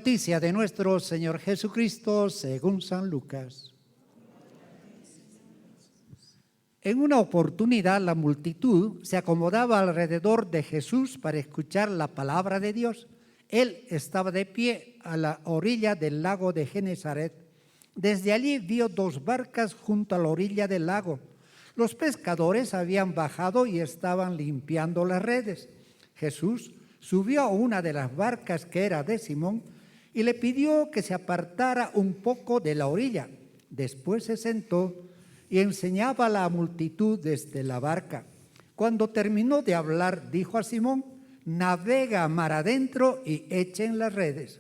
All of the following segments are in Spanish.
noticia de nuestro Señor Jesucristo según San Lucas. En una oportunidad, la multitud se acomodaba alrededor de Jesús para escuchar la palabra de Dios. Él estaba de pie a la orilla del lago de Genesaret. Desde allí vio 2 barcas junto a la orilla del lago. Los pescadores habían bajado y estaban limpiando las redes. Jesús subió a una de las barcas, que era de Simón, y le pidió que se apartara un poco de la orilla. Después se sentó y enseñaba a la multitud desde la barca. Cuando terminó de hablar, dijo a Simón: navega mar adentro y echen las redes.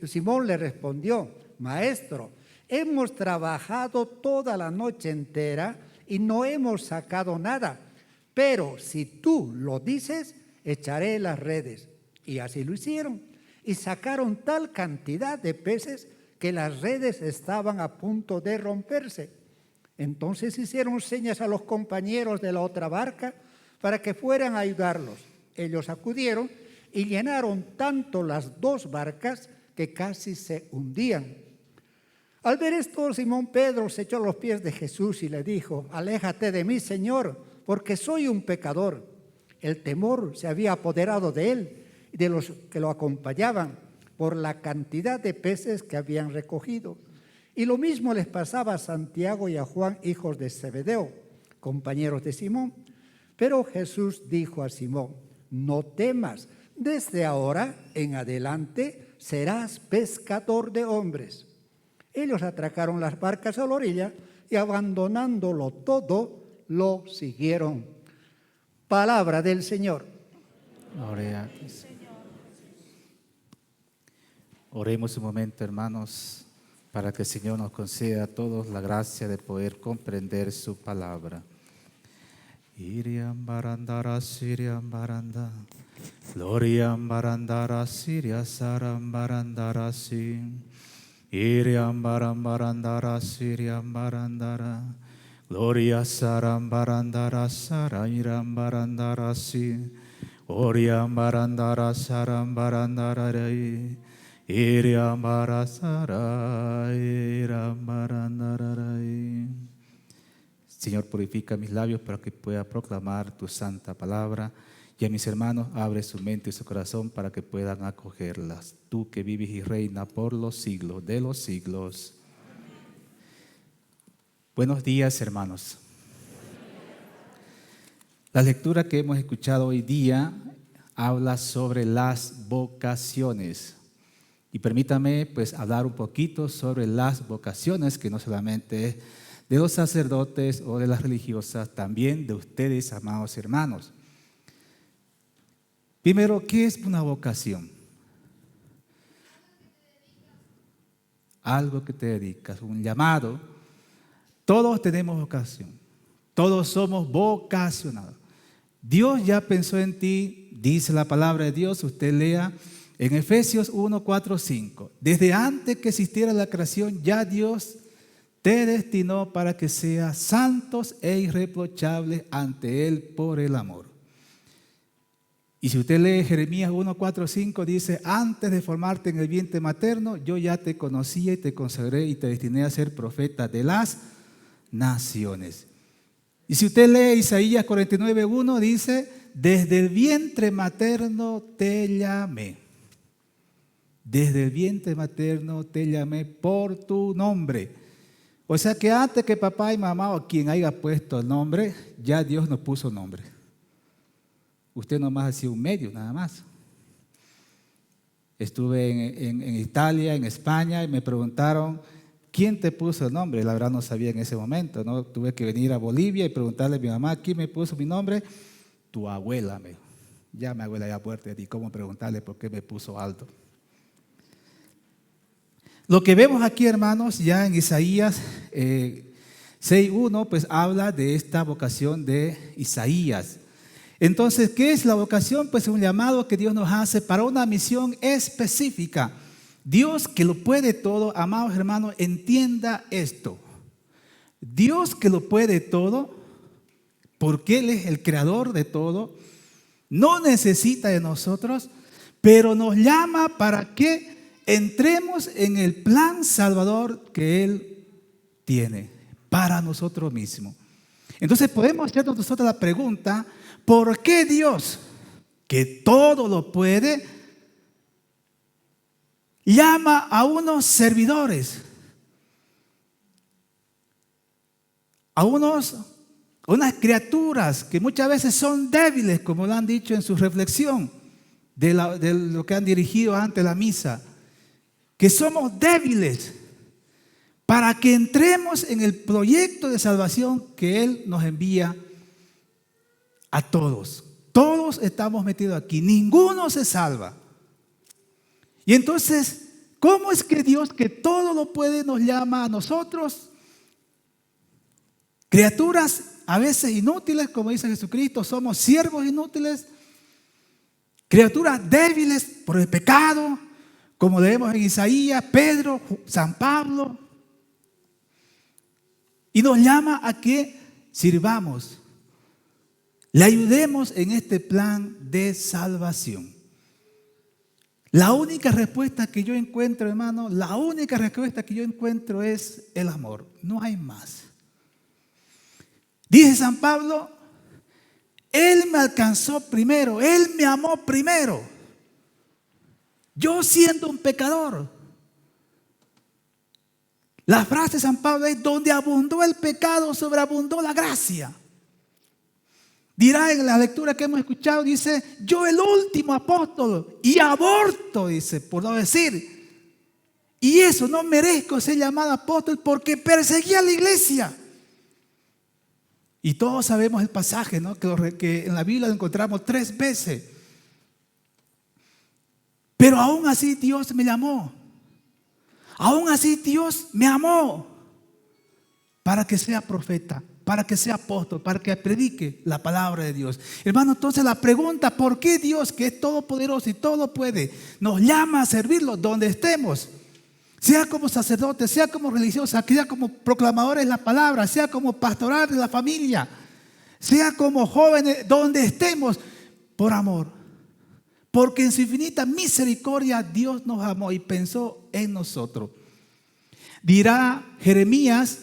Simón le respondió: Maestro, hemos trabajado toda la noche entera y no hemos sacado nada, pero si tú lo dices, echaré las redes. Y así lo hicieron, y sacaron tal cantidad de peces que las redes estaban a punto de romperse. Entonces hicieron señas a los compañeros de la otra barca para que fueran a ayudarlos. Ellos acudieron y llenaron tanto las 2 barcas que casi se hundían. Al ver esto, Simón Pedro se echó a los pies de Jesús y le dijo: aléjate de mí, Señor, porque soy un pecador. El temor se había apoderado de él y de los que lo acompañaban por la cantidad de peces que habían recogido. Y lo mismo les pasaba a Santiago y a Juan, hijos de Zebedeo, compañeros de Simón. Pero Jesús dijo a Simón: no temas, desde ahora en adelante serás pescador de hombres. Ellos atracaron las barcas a la orilla y, abandonándolo todo, lo siguieron. Palabra del Señor. Gloria a ti. Oremos un momento, hermanos, para que el Señor nos conceda a todos la gracia de poder comprender su palabra. Iriam barandara siriam baranda, gloriam barandara siria saram barandara sim, iriam baram barandara siriam barandara, gloria saram barandara sarairam barandara sim, oriam barandara saram barandara rei, iriam barasara iram barandara rei. Señor, purifica mis labios para que pueda proclamar tu santa palabra, y a mis hermanos abre su mente y su corazón para que puedan acogerlas. Tú que vives y reinas por los siglos de los siglos. Buenos días, hermanos. La lectura que hemos escuchado hoy día habla sobre las vocaciones. Y permítame pues hablar un poquito sobre las vocaciones, que no solamente es de los sacerdotes o de las religiosas, también de ustedes, amados hermanos. Primero, ¿qué es una vocación? Algo que te dedicas, un llamado. Todos tenemos vocación, todos somos vocacionados. Dios ya pensó en ti, dice la palabra de Dios, usted lea en Efesios 1, 4, 5. Desde antes que existiera la creación, ya Dios te destinó para que seas santos e irreprochables ante Él por el amor. Y si usted lee Jeremías 1, 4, 5, dice: antes de formarte en el vientre materno, yo ya te conocía y te consagré y te destiné a ser profeta de las naciones. Y si usted lee Isaías 49, 1, dice: desde el vientre materno te llamé. Desde el vientre materno te llamé por tu nombre. O sea que antes que papá y mamá o quien haya puesto el nombre, ya Dios nos puso nombre. Usted nomás ha sido un medio, nada más. Estuve en Italia, en España, y me preguntaron: ¿quién te puso el nombre? La verdad no sabía en ese momento, ¿no? Tuve que venir a Bolivia y preguntarle a mi mamá: ¿quién me puso mi nombre? Tu abuela, me dijo. Ya mi abuela ya muerta, y cómo preguntarle por qué me puso Aldo. Lo que vemos aquí, hermanos, ya en Isaías 6:1, pues habla de esta vocación de Isaías. Entonces, ¿qué es la vocación? Pues es un llamado que Dios nos hace para una misión específica. Dios, que lo puede todo, amados hermanos, entienda esto. Dios, que lo puede todo, porque Él es el creador de todo, no necesita de nosotros, pero nos llama para que entremos en el plan salvador que Él tiene para nosotros mismos. Entonces podemos hacernos nosotros la pregunta, ¿por qué Dios, que todo lo puede, llama a unos servidores, a unas criaturas que muchas veces son débiles, como lo han dicho en su reflexión de lo que han dirigido antes la misa, que somos débiles, para que entremos en el proyecto de salvación que Él nos envía a todos? Todos estamos metidos aquí, ninguno se salva. Y entonces, ¿cómo es que Dios, que todo lo puede, nos llama a nosotros, criaturas a veces inútiles, como dice Jesucristo, somos siervos inútiles, criaturas débiles por el pecado, como leemos en Isaías, Pedro, San Pablo, y nos llama a que sirvamos, le ayudemos en este plan de salvación? La única respuesta que yo encuentro, hermano, la única respuesta que yo encuentro es el amor. No hay más. Dice San Pablo, Él me alcanzó primero, Él me amó primero. Yo siendo un pecador. La frase de San Pablo es, donde abundó el pecado, sobreabundó la gracia. Dirá en la lectura que hemos escuchado, dice, yo el último apóstol y aborto, dice, por no decir. Y eso, no merezco ser llamado apóstol porque perseguía a la iglesia. Y todos sabemos el pasaje, ¿no? que en la Biblia lo encontramos 3 veces. Pero aún así Dios me llamó. Aún así Dios me amó para que sea profeta, para que sea apóstol, para que predique la palabra de Dios. Hermano, entonces la pregunta, ¿por qué Dios, que es todopoderoso y todo puede, nos llama a servirlo donde estemos? Sea como sacerdotes, sea como religiosos, sea como proclamadores de la palabra, sea como pastoral de la familia, sea como jóvenes, donde estemos, por amor. Porque en su infinita misericordia Dios nos amó y pensó en nosotros. Dirá Jeremías,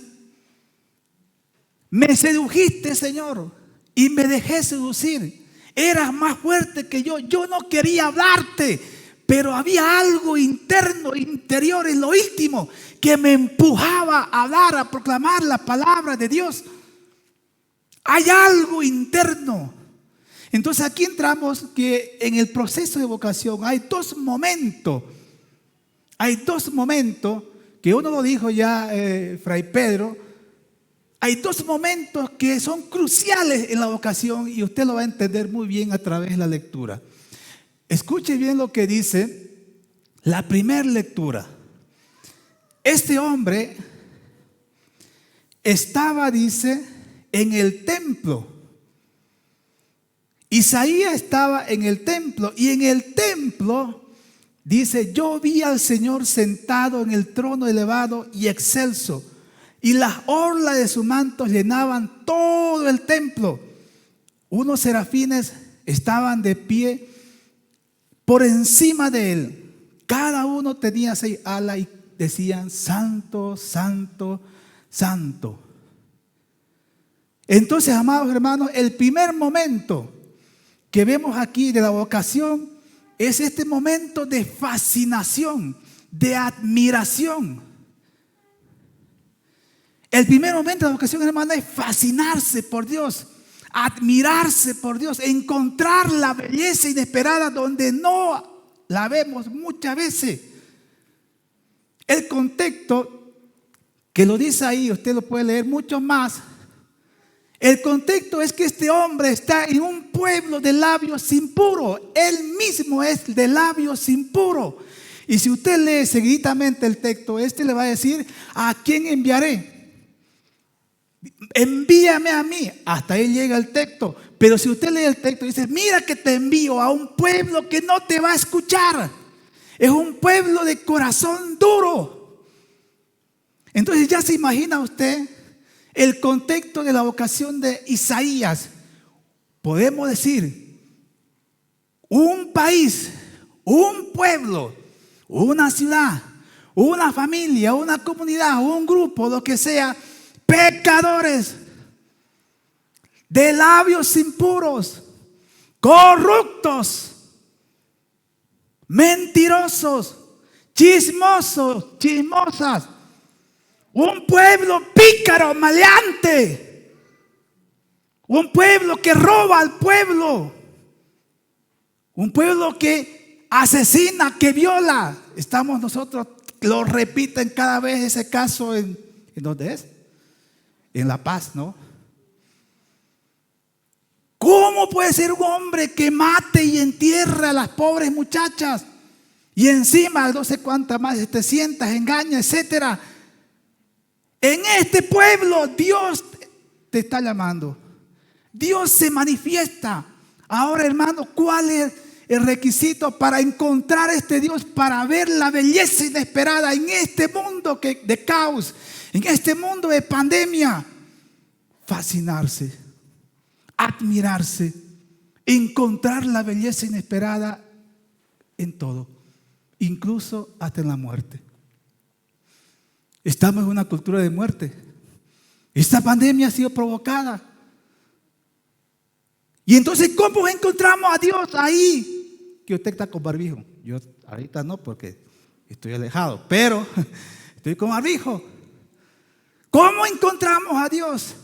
me sedujiste, Señor, y me dejé seducir. Eras más fuerte que yo no quería hablarte, pero había algo interno, interior, en lo íntimo, que me empujaba a hablar, a proclamar la palabra de Dios. Hay algo interno. Entonces aquí entramos que en el proceso de vocación hay 2 momentos. Hay 2 momentos, que uno lo dijo ya Fray Pedro. Hay 2 momentos que son cruciales en la vocación y usted lo va a entender muy bien a través de la lectura. Escuche bien lo que dice la primera lectura. Este hombre estaba, dice, en el templo. Isaías estaba en el templo y en el templo dice, yo vi al Señor sentado en el trono elevado y excelso, y las orlas de su manto llenaban todo el templo. Unos serafines estaban de pie por encima de él. Cada uno tenía 6 alas y decían, santo, santo, santo. Entonces, amados hermanos, el primer momento que vemos aquí de la vocación es este momento de fascinación, de admiración. El primer momento de la vocación, hermano, es fascinarse por Dios, admirarse por Dios, encontrar la belleza inesperada donde no la vemos muchas veces. El contexto que lo dice ahí, usted lo puede leer mucho más. El contexto es que este hombre está en un pueblo de labios impuros. Él mismo es de labios impuros. Y si usted lee seguidamente el texto, le va a decir, ¿a quién enviaré? Envíame a mí. Hasta ahí llega el texto. Pero si usted lee el texto, dice, mira que te envío a un pueblo que no te va a escuchar. Es un pueblo de corazón duro. Entonces ya se imagina usted el contexto de la vocación de Isaías. Podemos decir, un país, un pueblo, una ciudad, una familia, una comunidad, un grupo, lo que sea, pecadores, de labios impuros, corruptos, mentirosos, chismosos, chismosas, un pueblo pícaro, maleante, un pueblo que roba al pueblo, un pueblo que asesina, que viola. Estamos nosotros, lo repiten cada vez ese caso ¿en dónde es? En La Paz, ¿no? ¿Cómo puede ser un hombre que mate y entierra a las pobres muchachas? Y encima, no sé cuántas más, 700, engaña, etcétera. En este pueblo Dios te está llamando. Dios se manifiesta. Ahora, hermano, ¿cuál es el requisito para encontrar a este Dios? Para ver la belleza inesperada en este mundo de caos, en este mundo de pandemia. Fascinarse, admirarse, encontrar la belleza inesperada en todo, incluso hasta en la muerte. Estamos en una cultura de muerte. Esta pandemia ha sido provocada. Y entonces, ¿cómo encontramos a Dios ahí? Que usted está con barbijo. Yo ahorita no, porque estoy alejado, pero estoy con barbijo. ¿Cómo encontramos a Dios?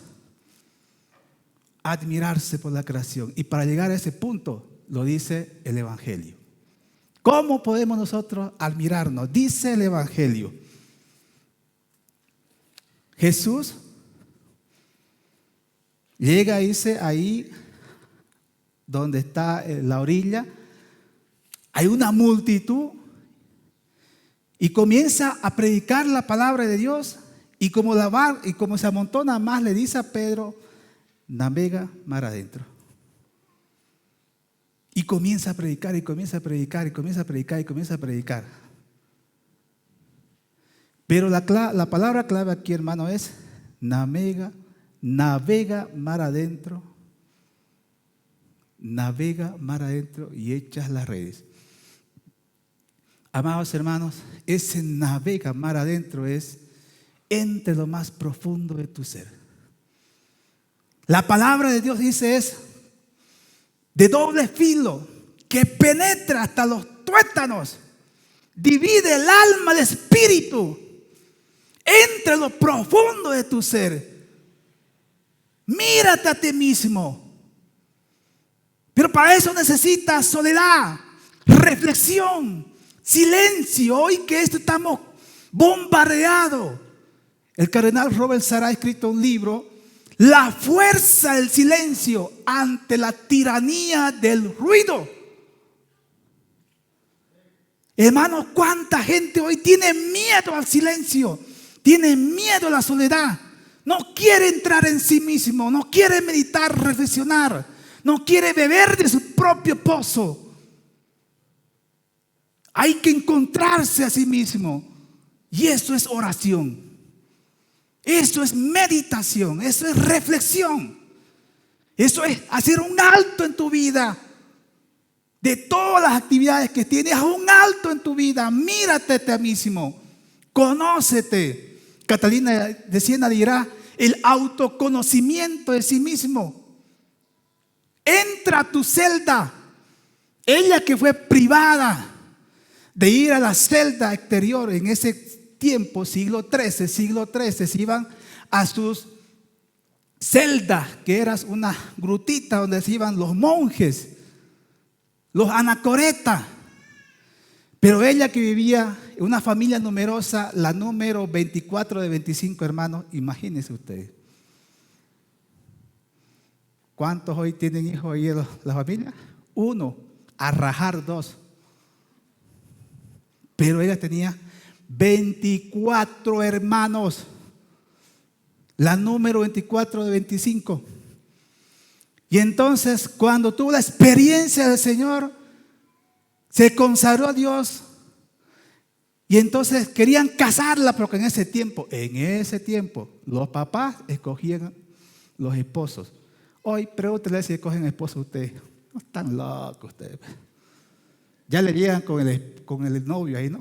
Admirarse por la creación. Y para llegar a ese punto, lo dice el Evangelio. ¿Cómo podemos nosotros admirarnos? Dice el Evangelio. Jesús llega, dice, ahí donde está la orilla, hay una multitud y comienza a predicar la palabra de Dios, y como se amontona más, le dice a Pedro: navega mar adentro. Y comienza a predicar, y comienza a predicar, y comienza a predicar, y comienza a predicar. Pero la palabra clave aquí, hermano, es navega mar adentro. Navega mar adentro y echas las redes. Amados hermanos, ese navega mar adentro es entre lo más profundo de tu ser. La palabra de Dios dice es de doble filo, que penetra hasta los tuétanos, divide el alma del espíritu, entre lo profundo de tu ser. Mírate a ti mismo. Pero para eso necesitas soledad, reflexión, silencio. Hoy que estamos bombardeados. El cardenal Robert Sarah ha escrito un libro, La fuerza del silencio ante la tiranía del ruido. Hermanos, cuánta gente hoy tiene miedo al silencio, tiene miedo a la soledad, no quiere entrar en sí mismo, no quiere meditar, reflexionar, no quiere beber de su propio pozo. Hay que encontrarse a sí mismo, y eso es oración, eso es meditación, eso es reflexión, eso es hacer un alto en tu vida. De todas las actividades que tienes, haz un alto en tu vida, mírate a ti mismo, conócete. Catalina de Siena dirá: el autoconocimiento de sí mismo. Entra a tu celda. Ella que fue privada de ir a la celda exterior en ese tiempo, siglo XIII, se iban a sus celdas, que era una grutita donde se iban los monjes, los anacoretas. Pero ella que vivía en una familia numerosa, la número 24 de 25 hermanos, imagínense ustedes. ¿Cuántos hoy tienen hijos ahí en la familia? 1, a rajar 2. Pero ella tenía 24 hermanos, la número 24 de 25. Y entonces, cuando tuvo la experiencia del Señor, se consagró a Dios. Y entonces querían casarla, porque en ese tiempo, los papás escogían los esposos. Hoy pregúntele si escogen esposos ustedes. No están locos ustedes. Ya le llegan con el novio ahí, ¿no?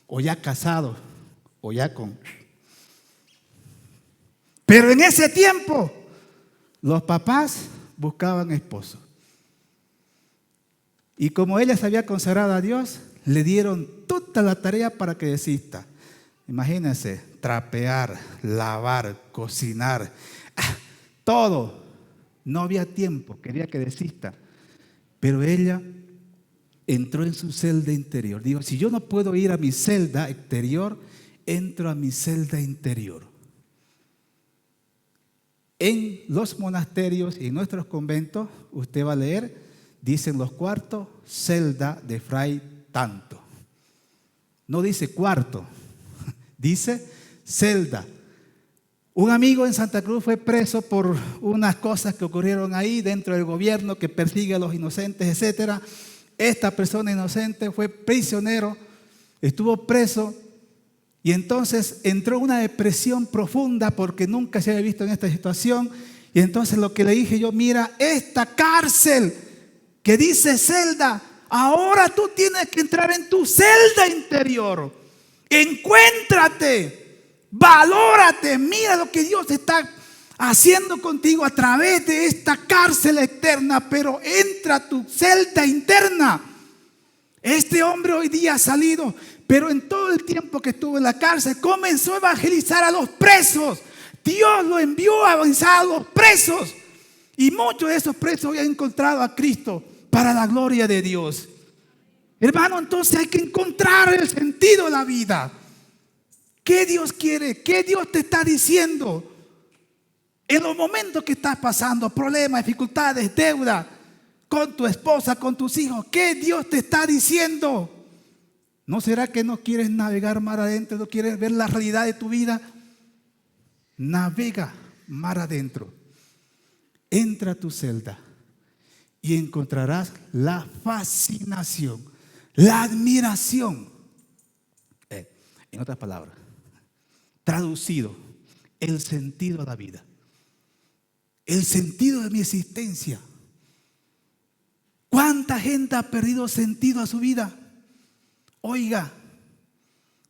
O ya casado, o ya con... Pero en ese tiempo, los papás buscaban esposo. Y como ella se había consagrado a Dios, le dieron toda la tarea para que desista. Imagínense, trapear, lavar, cocinar, todo. No había tiempo, quería que desista. Pero ella entró en su celda interior. Digo, si yo no puedo ir a mi celda exterior, entro a mi celda interior. En los monasterios y en nuestros conventos, usted va a leer, dicen los cuartos, celda de fray tanto. No dice cuarto, dice celda. Un amigo en Santa Cruz fue preso por unas cosas que ocurrieron ahí dentro del gobierno que persigue a los inocentes, etcétera. Esta persona inocente fue prisionero, estuvo preso y entonces entró en una depresión profunda porque nunca se había visto en esta situación. Y entonces lo que le dije yo, mira, esta cárcel que dice celda, ahora tú tienes que entrar en tu celda interior. Encuéntrate, valórate, mira lo que Dios está haciendo contigo a través de esta cárcel externa, pero entra a tu celda interna. Este hombre hoy día ha salido, pero en todo el tiempo que estuvo en la cárcel comenzó a evangelizar a los presos. Dios lo envió a evangelizar a los presos y muchos de esos presos habían encontrado a Cristo para la gloria de Dios. Hermano, entonces hay que encontrar el sentido de la vida. ¿Qué Dios quiere? ¿Qué Dios te está diciendo? En los momentos que estás pasando, problemas, dificultades, deuda, con tu esposa, con tus hijos, ¿qué Dios te está diciendo? ¿No será que no quieres navegar mar adentro? ¿No quieres ver la realidad de tu vida? Navega mar adentro. Entra a tu celda y encontrarás la fascinación, la admiración. En otras palabras, traducido, el sentido de la vida. El sentido de mi existencia. ¿Cuánta gente ha perdido sentido a su vida? Oiga,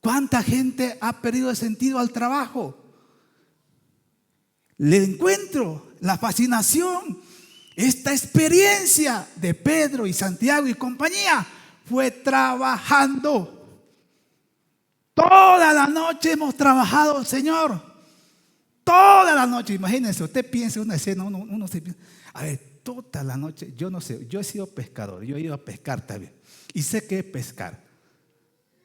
¿cuánta gente ha perdido el sentido al trabajo? Le encuentro la fascinación. Esta experiencia de Pedro y Santiago y compañía fue trabajando. Toda la noche hemos trabajado, Señor. Toda la noche. Imagínense, usted piensa en una escena, uno se piensa, a ver, toda la noche, yo no sé, yo he sido pescador, yo he ido a pescar también y sé qué es pescar.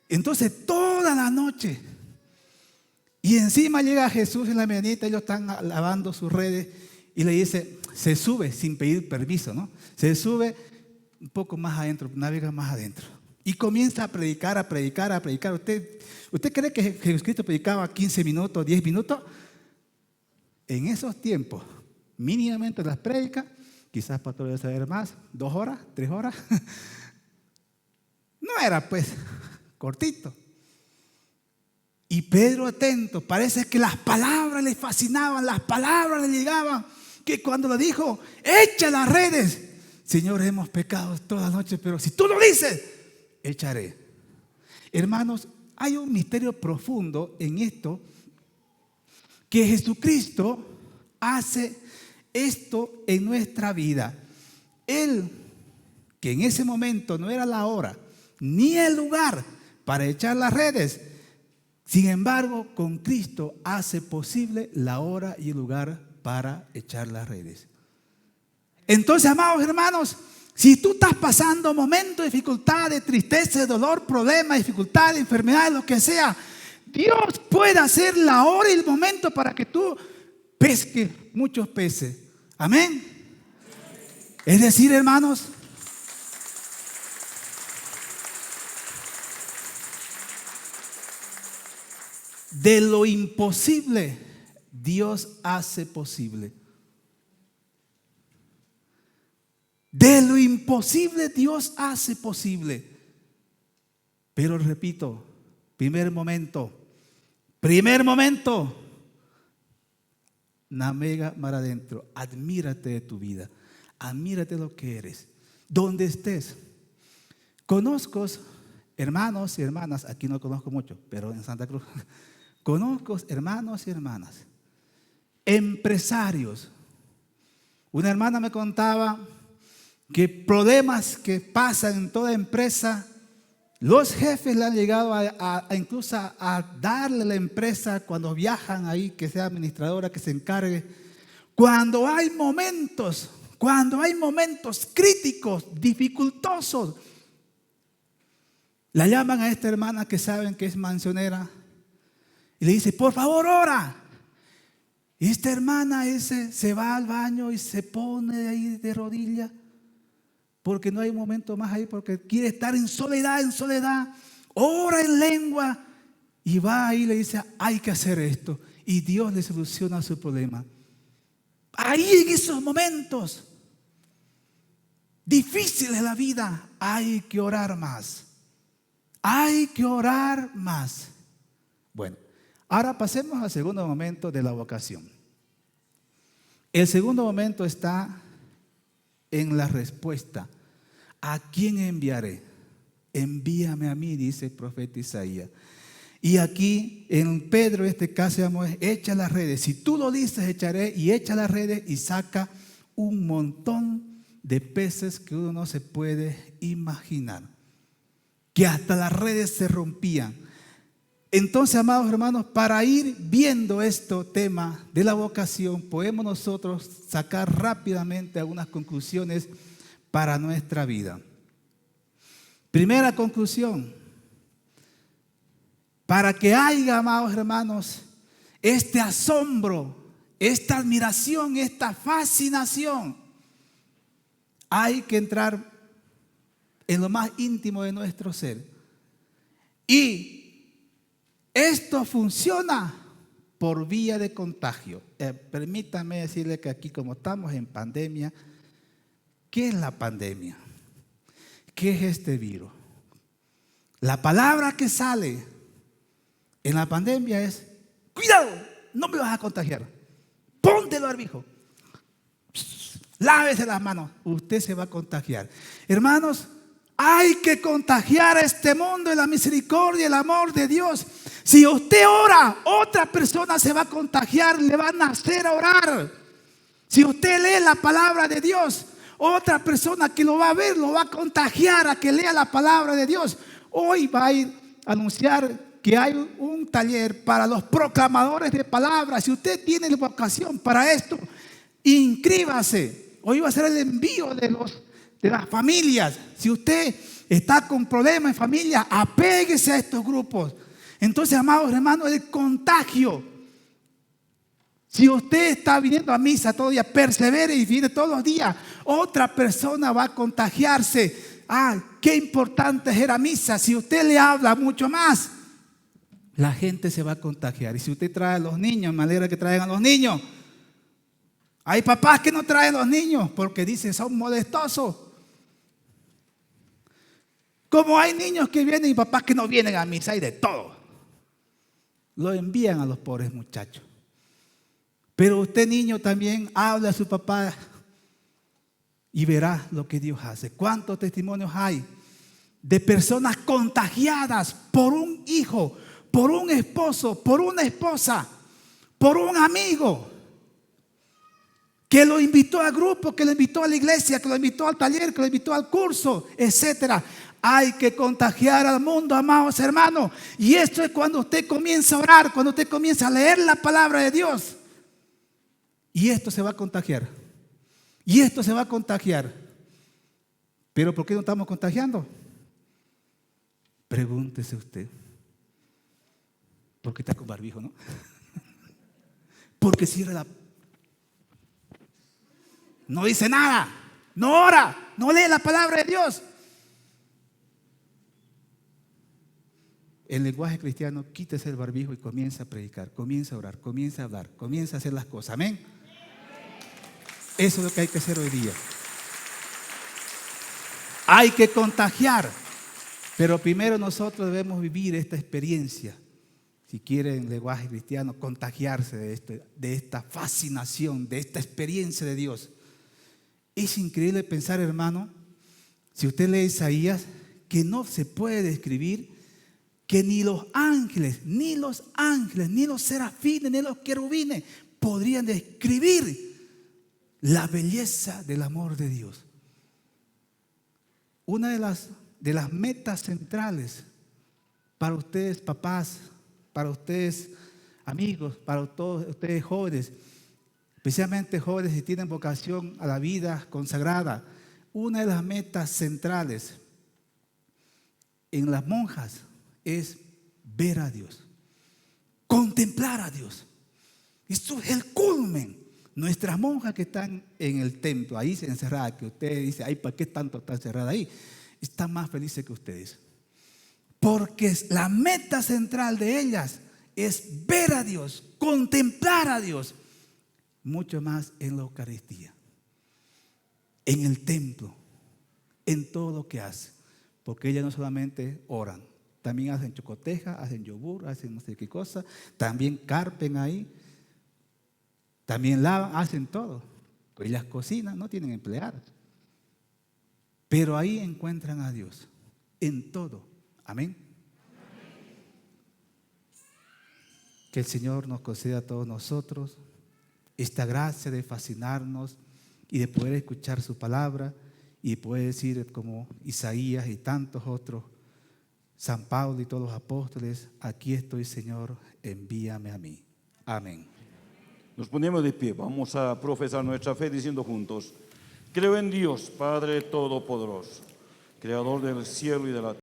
Entonces, toda la noche. Y encima llega Jesús en la mañanita, ellos están lavando sus redes y le dice, se sube sin pedir permiso, ¿no? Se sube un poco más adentro, navega más adentro. Y comienza a predicar, a predicar, a predicar. ¿Usted cree que Jesucristo predicaba 15 minutos, 10 minutos? En esos tiempos, mínimamente las prédicas, quizás para todos saber más, 2 horas, 3 horas. No era pues cortito. Y Pedro atento, parece que las palabras le fascinaban, las palabras le llegaban, que cuando le dijo, echa las redes, Señor, hemos pecado toda la noche, pero si tú lo dices, echaré. Hermanos, hay un misterio profundo en esto, que Jesucristo hace esto en nuestra vida. Él, que en ese momento no era la hora, ni el lugar para echar las redes, sin embargo, con Cristo hace posible la hora y el lugar para echar las redes. Entonces, amados hermanos, si tú estás pasando momentos de dificultad, de tristeza, de dolor, problemas, dificultad, de enfermedad, lo que sea, Dios puede hacer la hora y el momento para que tú pesques muchos peces. Amén. Es decir, hermanos, de lo imposible, Dios hace posible. De lo imposible, Dios hace posible. Pero repito, primer momento, navega mar adentro, admírate de tu vida, admírate de lo que eres, donde estés. Conozco hermanos y hermanas, aquí no conozco mucho, pero en Santa Cruz, conozco hermanos y hermanas, empresarios. Una hermana me contaba que problemas que pasan en toda empresa, los jefes le han llegado incluso a darle a la empresa cuando viajan ahí, que sea administradora, que se encargue. Cuando hay momentos críticos, dificultosos, la llaman a esta hermana que saben que es mansionera y le dice, por favor, ora. Y esta hermana se va al baño y se pone ahí de rodillas porque no hay un momento más ahí, porque quiere estar en soledad, ora en lengua y va ahí y le dice, hay que hacer esto. Y Dios le soluciona su problema. Ahí en esos momentos difíciles de la vida hay que orar más. Hay que orar más. Bueno, ahora pasemos al segundo momento de la vocación. El segundo momento está en la respuesta. ¿A quién enviaré? Envíame a mí, dice el profeta Isaías. Y aquí en Pedro, este caso, echa las redes. Si tú lo dices, echaré, y echa las redes y saca un montón de peces que uno no se puede imaginar. Que hasta las redes se rompían. Entonces, amados hermanos, para ir viendo este tema de la vocación, podemos nosotros sacar rápidamente algunas conclusiones para nuestra vida. Primera conclusión, para que haya, amados hermanos, este asombro, esta admiración, esta fascinación, hay que entrar en lo más íntimo de nuestro ser. Y esto funciona por vía de contagio. Permítame decirle que aquí, como estamos en pandemia, ¿qué es la pandemia? ¿Qué es este virus? La palabra que sale en la pandemia es: cuidado, no me vas a contagiar. Ponte el barbijo. Lávese las manos. Usted se va a contagiar. Hermanos, hay que contagiar a este mundo de la misericordia y el amor de Dios. Si usted ora, otra persona se va a contagiar, le van a hacer orar. Si usted lee la palabra de Dios, otra persona que lo va a ver, lo va a contagiar a que lea la palabra de Dios. Hoy va a ir a anunciar que hay un taller para los proclamadores de palabras. Si usted tiene la vocación para esto, inscríbase. Hoy va a ser el envío de las familias. Si usted está con problemas en familia, apéguese a estos grupos. Entonces, amados hermanos, el contagio. Si usted está viniendo a misa todo día, persevere y viene todos los días, otra persona va a contagiarse. Qué importante es ir a misa. Si usted le habla mucho más, la gente se va a contagiar. Y si usted trae a los niños, me alegra que traigan a los niños. Hay papás que no traen a los niños porque dicen son molestosos. Como hay niños que vienen y papás que no vienen a misa, hay de todo. Lo envían a los pobres muchachos. Pero usted, niño, también habla a su papá y verá lo que Dios hace. ¿Cuántos testimonios hay de personas contagiadas por un hijo, por un esposo, por una esposa, por un amigo que lo invitó al grupo, que lo invitó a la iglesia, que lo invitó al taller, que lo invitó al curso, etcétera? Hay que contagiar al mundo, amados hermanos. Y esto es cuando usted comienza a orar, cuando usted comienza a leer la palabra de Dios. Y esto se va a contagiar. Y esto se va a contagiar. ¿Pero por qué no estamos contagiando? Pregúntese usted. ¿Por qué está con barbijo, no? Porque cierra no dice nada, no ora, no lee la palabra de Dios. El lenguaje cristiano, quítese el barbijo y comienza a predicar, comienza a orar, comienza a hablar, comienza a hacer las cosas. Amén. Eso es lo que hay que hacer hoy día. Hay que contagiar, pero primero nosotros debemos vivir esta experiencia. Si quieren lenguaje cristiano, contagiarse de esta fascinación, de esta experiencia de Dios. Es increíble pensar, hermano, si usted lee Isaías, que no se puede describir, que ni los ángeles, ni los serafines, ni los querubines podrían describir la belleza del amor de Dios. Una de las metas centrales para ustedes papás, para ustedes amigos, para todos ustedes jóvenes, especialmente jóvenes que tienen vocación a la vida consagrada, una de las metas centrales en las monjas es ver a Dios, contemplar a Dios. Eso es el culmen. Nuestras monjas que están en el templo, ahí encerradas, que ustedes dicen, ay, ¿para qué tanto están encerradas ahí? Están más felices que ustedes. Porque la meta central de ellas es ver a Dios, contemplar a Dios, mucho más en la Eucaristía, en el templo, en todo lo que hacen. Porque ellas no solamente oran, también hacen chocoteja, hacen yogur, hacen no sé qué cosa, también carpen ahí, también lavan, hacen todo. Ellas cocinan, no tienen empleadas. Pero ahí encuentran a Dios, en todo. Amén. Que el Señor nos conceda a todos nosotros esta gracia de fascinarnos y de poder escuchar su palabra y poder decir como Isaías y tantos otros, San Pablo y todos los apóstoles, aquí estoy, Señor, envíame a mí. Amén. Nos ponemos de pie, vamos a profesar nuestra fe diciendo juntos: creo en Dios, Padre Todopoderoso, Creador del cielo y de la tierra.